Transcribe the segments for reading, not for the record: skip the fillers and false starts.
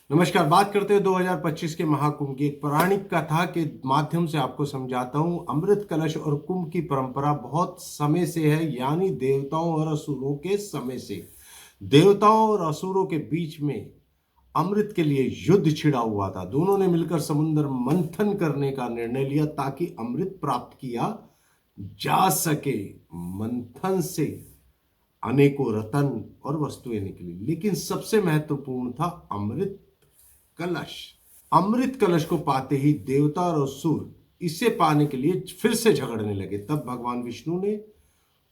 नमस्कार। बात करते हैं 2025 के महाकुंभ की। एक पौराणिक कथा के माध्यम से आपको समझाता हूँ। अमृत कलश और कुंभ की परंपरा बहुत समय से है, यानी देवताओं और असुरों के समय से। देवताओं और असुरों के बीच में अमृत के लिए युद्ध छिड़ा हुआ था। दोनों ने मिलकर समुद्र मंथन करने का निर्णय लिया ताकि अमृत प्राप्त किया जा सके। मंथन से अनेकों रत्न और वस्तुएं निकली, लेकिन सबसे महत्वपूर्ण था अमृत कलश। अमृत कलश को पाते ही देवता और असुर इसे पाने के लिए फिर से झगड़ने लगे। तब भगवान विष्णु ने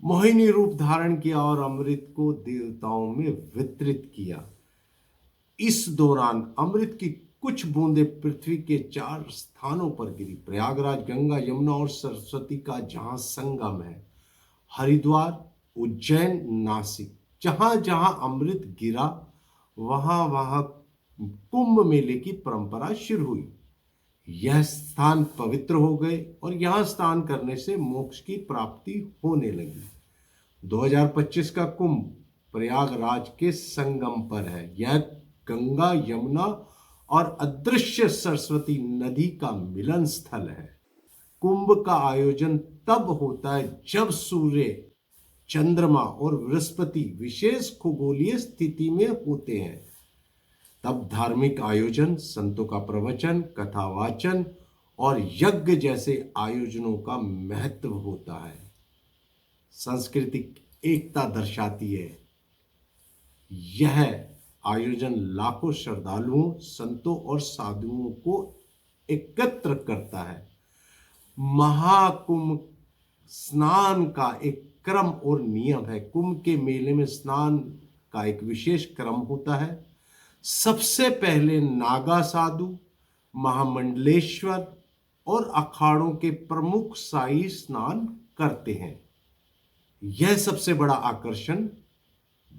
मोहिनी रूप धारण किया और अमृत को देवताओं में वितरित किया। इस दौरान अमृत की कुछ बूंदें पृथ्वी के 4 स्थानों पर गिरी। प्रयागराज, गंगा, यमुना और सरस्वती का जहां संगम है, हरिद्वार, उज्जैन, नासिक, जहां जहां अमृत गिरा वहां वहां कुंभ मेले की परंपरा शुरू हुई। यह स्थान पवित्र हो गए और यहां स्नान करने से मोक्ष की प्राप्ति होने लगी। 2025 का कुंभ प्रयागराज के संगम पर है। यह गंगा, यमुना और अदृश्य सरस्वती नदी का मिलन स्थल है। कुंभ का आयोजन तब होता है जब सूर्य, चंद्रमा और बृहस्पति विशेष खगोलीय स्थिति में होते हैं। तब धार्मिक आयोजन, संतों का प्रवचन, कथावाचन और यज्ञ जैसे आयोजनों का महत्व होता है। सांस्कृतिक एकता दर्शाती है। यह आयोजन लाखों श्रद्धालुओं, संतों और साधुओं को एकत्र करता है। महाकुंभ स्नान का एक क्रम और नियम है। कुंभ के मेले में स्नान का एक विशेष क्रम होता है। सबसे पहले नागा साधु, महामंडलेश्वर और अखाड़ों के प्रमुख शाही स्नान करते हैं। यह सबसे बड़ा आकर्षण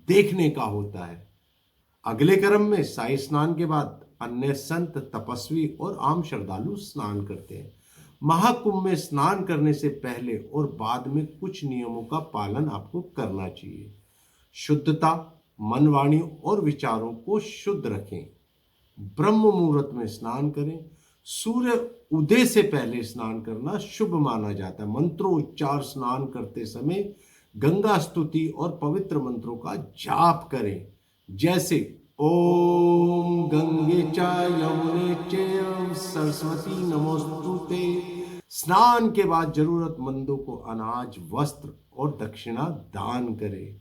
देखने का होता है। अगले क्रम में शाही स्नान के बाद अन्य संत, तपस्वी और आम श्रद्धालु स्नान करते हैं। महाकुंभ में स्नान करने से पहले और बाद में कुछ नियमों का पालन आपको करना चाहिए। शुद्धता, मन, वाणी और विचारों को शुद्ध रखें। ब्रह्म मुहूर्त में स्नान करें। सूर्य उदय से पहले स्नान करना शुभ माना जाता है। मंत्रोच्चार स्नान करते समय गंगा स्तुति और पवित्र मंत्रों का जाप करें, जैसे ओम गंगे च यमुने चैव सरस्वती नमोस्तुते। स्नान के बाद जरूरतमंदों को अनाज, वस्त्र और दक्षिणा दान करें।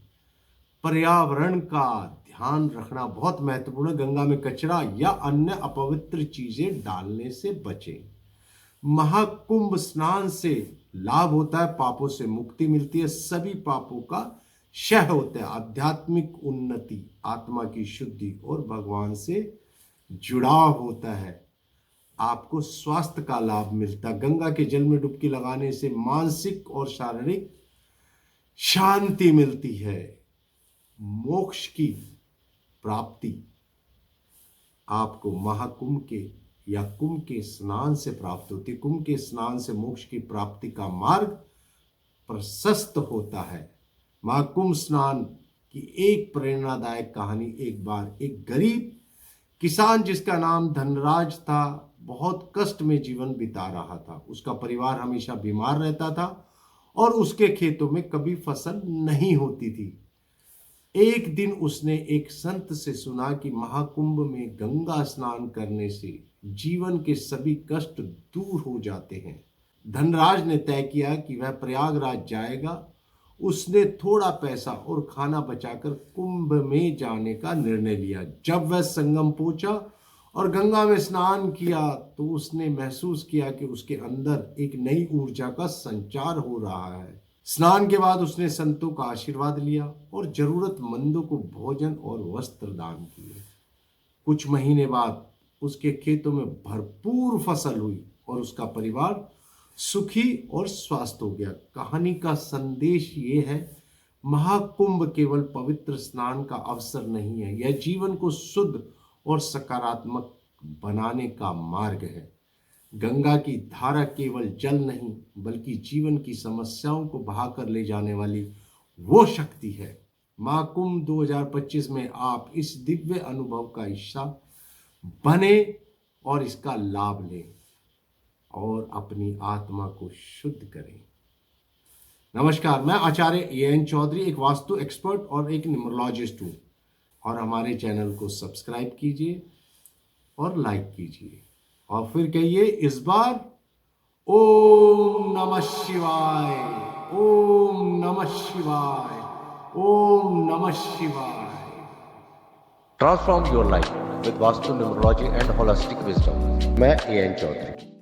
पर्यावरण का ध्यान रखना बहुत महत्वपूर्ण है। गंगा में कचरा या अन्य अपवित्र चीजें डालने से बचें। महाकुंभ स्नान से लाभ होता है, पापों से मुक्ति मिलती है, सभी पापों का क्षय होता है, आध्यात्मिक उन्नति, आत्मा की शुद्धि और भगवान से जुड़ाव होता है। आपको स्वास्थ्य का लाभ मिलता है। गंगा के जल में डुबकी लगाने से मानसिक और शारीरिक शांति मिलती है। मोक्ष की प्राप्ति आपको महाकुंभ के या कुंभ के स्नान से प्राप्त होती है। कुंभ के स्नान से मोक्ष की प्राप्ति का मार्ग प्रशस्त होता है। महाकुंभ स्नान की एक प्रेरणादायक कहानी। एक बार एक गरीब किसान जिसका नाम धनराज था, बहुत कष्ट में जीवन बिता रहा था। उसका परिवार हमेशा बीमार रहता था और उसके खेतों में कभी फसल नहीं होती थी। एक दिन उसने एक संत से सुना कि महाकुंभ में गंगा स्नान करने से जीवन के सभी कष्ट दूर हो जाते हैं। धनराज ने तय किया कि वह प्रयागराज जाएगा। उसने थोड़ा पैसा और खाना बचाकर कुंभ में जाने का निर्णय लिया। जब वह संगम पहुंचा और गंगा में स्नान किया तो उसने महसूस किया कि उसके अंदर एक नई ऊर्जा का संचार हो रहा है। स्नान के बाद उसने संतों का आशीर्वाद लिया और जरूरतमंदों को भोजन और वस्त्र दान किए। कुछ महीने बाद उसके खेतों में भरपूर फसल हुई और उसका परिवार सुखी और स्वस्थ हो गया। कहानी का संदेश ये है, महाकुंभ केवल पवित्र स्नान का अवसर नहीं है, यह जीवन को शुद्ध और सकारात्मक बनाने का मार्ग है। गंगा की धारा केवल जल नहीं बल्कि जीवन की समस्याओं को बहाकर ले जाने वाली वो शक्ति है। महाकुंभ 2025 में आप इस दिव्य अनुभव का हिस्सा बने और इसका लाभ लें और अपनी आत्मा को शुद्ध करें। नमस्कार, मैं आचार्य एएन चौधरी एक वास्तु एक्सपर्ट और एक न्यूमरोलॉजिस्ट हूँ और हमारे चैनल को सब्सक्राइब कीजिए और लाइक कीजिए और फिर कहिए इस बार ओम नमः शिवाय, ओम नमः शिवाय, ओम नमः शिवाय। Transform your life with Vastu Numerology and Holistic Wisdom. मैं एएन चौधरी।